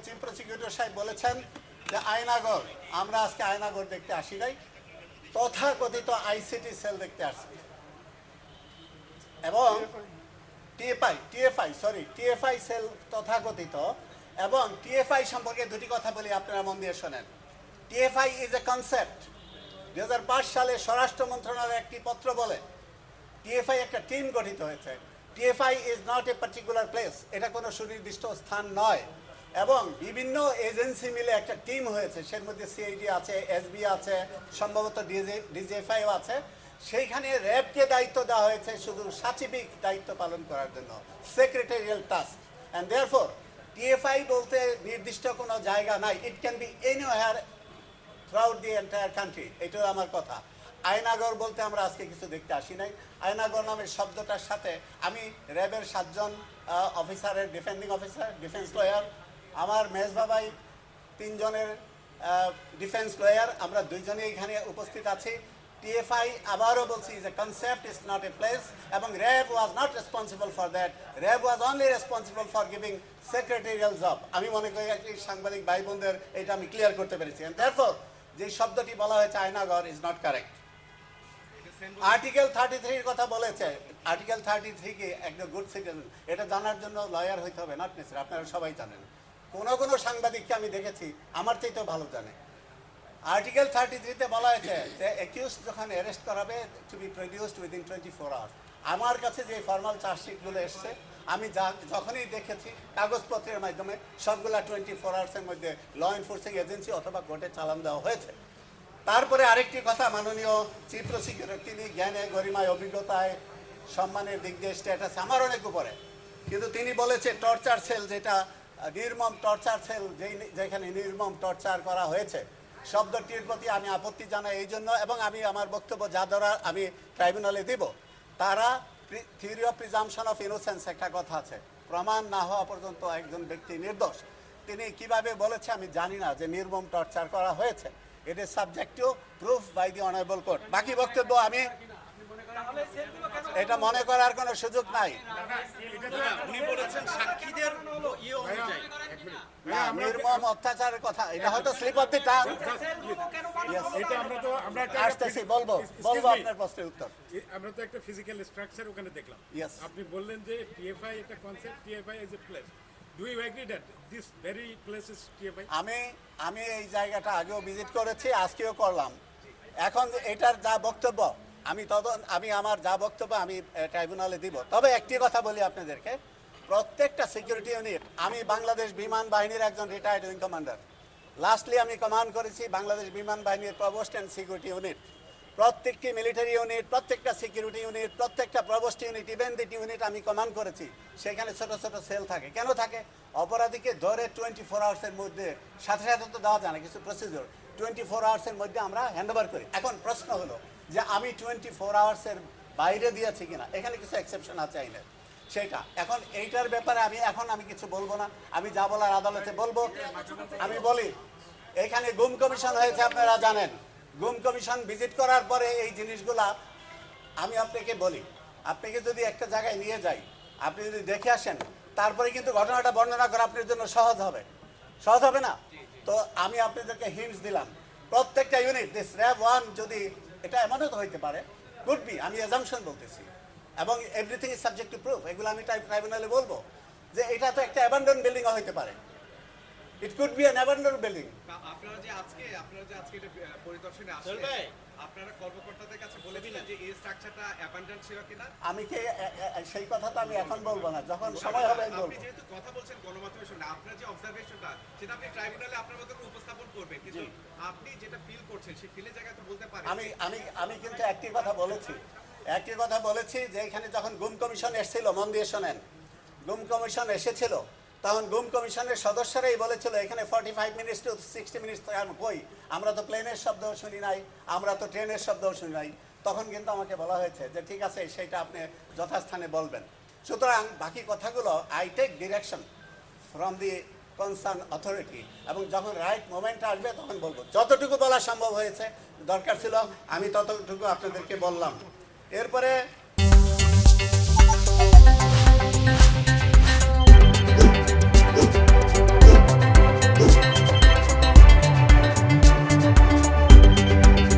Chief prosecutor সাহেব বলেছেন যে আয়নাগর, আমরা আজকে আয়নাগর দেখতে আসি নাই, তথাকথিত আইসিটি সেল দেখতে আসছি এবং টিএফআই সেল তথাকথিত। এবং টিএফআই সম্পর্কে দুটি কথা বলি, আপনারা মন দিয়ে শোনেন। TFI is a concept. 2005 সালে স্বরাষ্ট্র মন্ত্রণালয়ের একটি পত্র বলে টিএফআই একটা টিম গঠিত হয়েছে। TFI is not a particular place, এটা কোনো সুনির্দিষ্ট স্থান নয়। এবং বিভিন্ন এজেন্সি মিলে একটা টিম হয়েছে, সের মধ্যে সিআইডি আছে, এসবি আছে, সম্ভবত ডিজিএফআইও আছে। সেইখানে র্যাবকে দায়িত্ব দেওয়া হয়েছে শুধু সাচিবিক দায়িত্ব পালন করার জন্য, secretarial task. And therefore TFI বলতে নির্দিষ্ট কোনো জায়গা নাই, it can be anywhere throughout the entire country. এটাও আমার কথা। আয়নাগর বলতে আমরা আজকে কিছু দেখতে আসি নাই। আয়নাগর নামের শব্দটার সাথে আমি র্যাবের 7 জন অফিসারের ডিফেন্ডিং অফিসার, ডিফেন্স লয়ার, আমার মেজবাবাই 3 জনের ডিফেন্স লয়ার, আমরা 2 জনই এখানে উপস্থিত আছি। টিএফআই আবারও বলছি is a concept, is not a place, এবং RAB was not responsible for that. RAB was only responsible for giving secretarial job. আমি মনে করি সাংবাদিক ভাই বোনদের এটা আমি ক্লিয়ার করতে পেরেছি। দেয়ারফর যে শব্দটি বলা হয়েছে আয়নাগর ইজ নট কারেক্ট। আর্টিকেল 33 কথা বলেছে। আর্টিকেল 33 কি একজন গুড সিটিজেন, এটা জানার জন্য লয়ার হইতে হবে, নট নেসেসারি। আপনারা সবাই জানেন, কোনো সাংবাদিককে আমি দেখেছি আমার চাইতেও ভালো জানে। আর্টিকেল 33-তে বলা হয়েছে যে অ্যাকিউজ যখন অ্যারেস্ট করাবে to be produced within 24 hours. আমার কাছে যে ফর্মাল চার্জশিটগুলো এসছে, আমি যখনই দেখেছি কাগজপত্রের মাধ্যমে, সবগুলা 24 আওয়ার্সের মধ্যে ল এনফোর্সিং এজেন্সি অথবা কোর্টে চালান দেওয়া হয়েছে। তারপরে আরেকটি কথা, মাননীয় চিফ প্রসিকিউটর তিনি জ্ঞানে, গরিমায়, অভিজ্ঞতায়, সম্মানের দিক দিয়ে স্ট্যাটাস আমার অনেক উপরে, কিন্তু তিনি বলেছে টর্চার সেল, যেটা নির্মম টর্চার সেল, যেখানে নির্মম টর্চার করা হয়েছে, শব্দটির প্রতি আমি আপত্তি জানাই এই জন্য। এবং আমি আমার বক্তব্য যা ধরার আমি ট্রাইব্যুনালে দিব। তারা theory of presumption of innocence একটা কথা আছে, প্রমাণ না হওয়া পর্যন্ত একজন ব্যক্তি নির্দোষ। তিনি কিভাবে বলেছে আমি জানি না যে নির্মম টর্চার করা হয়েছে। It is subject to proof by the honourable court. বাকি বক্তব্য আমি এটা মনে করার কোনো সুযোগ নাই। নির্মম অত্যাচারের কথা, এটা হয়তো স্লিপ অফ দি টাং। আসতেছি, বলবো আপনার প্রশ্নের উত্তর। আমরা তো একটা ফিজিক্যাল স্ট্রাকচার ওখানে দেখলাম। আপনি বললেন যে টিএফআই একটা concept, TFI is a place. Do you agree that this very place is TFI? আমি এই জায়গাটা আগেও ভিজিট করেছি, আজকেও করলাম। এখন এটার যা বক্তব্য আমি আমার যা বক্তব্য আমি ট্রাইব্যুনালে দিব। তবে একটি কথা বলি আপনাদেরকে, প্রত্যেকটা সিকিউরিটি ইউনিট, আমি বাংলাদেশ বিমান বাহিনীর একজন রিটায়ার্ড উইং কমান্ডার। লাস্টলি আমি কমান্ড করেছি বাংলাদেশ বিমান বাহিনীর প্রভোস্ট অ্যান্ড সিকিউরিটি ইউনিট। প্রত্যেকটি মিলিটারি ইউনিট, প্রত্যেকটা সিকিউরিটি ইউনিট, প্রত্যেকটা প্রভোস্ট ইউনিট, ইভেন দিট ইউনিট আমি কমান্ড করেছি। সেখানে ছোট ছোট সেল থাকে। কেন থাকে? অপরাধীকে ধরে 24 আওয়ার্সের মধ্যে, সাথে সাথে তো দেওয়া যায় না, কিছু প্রসিডিওর, 24 আওয়ার্সের মধ্যে আমরা হ্যান্ডওভার করি। এখন প্রশ্ন হলো যে আমি 24 আওয়ার্সের বাইরে দিয়েছি কিনা, এখানে কিছু এক্সেপশন আছে আইনের, সেটা এখন এইটার ব্যাপারে আমি কিছু বলবো না। আমি যা বলার আদালতে বলবো। আমি বলি, এখানে গুম কমিশন হয়েছে, আপনারা জানেন। গুম কমিশন ভিজিট করার পরে এই জিনিসগুলা, আমি আপনাকে বলি, আপনাকে যদি একটা জায়গায় নিয়ে যাই, আপনি যদি দেখে আসেন, তারপরে কিন্তু ঘটনাটা বর্ণনা করা আপনার জন্য সহজ হবে না? তো আমি আপনাদেরকে হিন্টস দিলাম। প্রত্যেকটা ইউনিট, দিস র্যাব 1 যদি এটা এমনও তো হইতে পারে, কুড বি, আমি অ্যাজাম্পশন বলতেছি, এবং everything is subject to proof. এগুলো আমি ট্রাইব্যুনালে বলবো যে এটা তো একটা অ্যাবান্ডন বিল্ডিংও হইতে পারে। It could be an abandon building. আপনারা যে আজকে এটা পরিদর্শনে আসছেন, আপনারা কর্মকর্তাদের কাছে বলে দিলেন যে এই স্ট্রাকচারটা অ্যাবান্ডন ছিল কিনা? আমি কি সেই কথা তো আমি এখন বলবো না, যখন সময় হবে আমি বলবো। আপনি যেহেতু কথা বলছেন গণমাধ্যমের সঙ্গে, আপনার যে অবজারভেশনটা সেটা আপনি ট্রাইব্যুনালে আপনার মতো উপস্থাপন করবেন, কিন্তু আপনি যেটা ফিল করছেন সেই ফিলের জায়গায় তো বলতে পারেন। আমি কিন্তু একটি কথা বলেছি যে এখানে যখন গুম কমিশন এসেছিল, মন দিয়ে শোনেন, গুম কমিশন এসেছিল, তখন গুম কমিশনের সদস্যরাই বলেছিল এখানে 45 মিনিটস টু 60 মিনিটস কই, আমরা তো প্লেনের শব্দও শুনি নাই, আমরা তো ট্রেনের শব্দও শুনি নাই। তখন কিন্তু আমাকে বলা হয়েছে যে ঠিক আছে, সেইটা আপনি যথাস্থানে বলবেন। সুতরাং বাকি কথাগুলো I take direction from the concern authority, এবং যখন রাইট মোমেন্ট আসবে তখন বলবো। যতটুকু বলা সম্ভব হয়েছে, দরকার ছিল, আমি ততটুকু আপনাদেরকে বললাম। এরপরে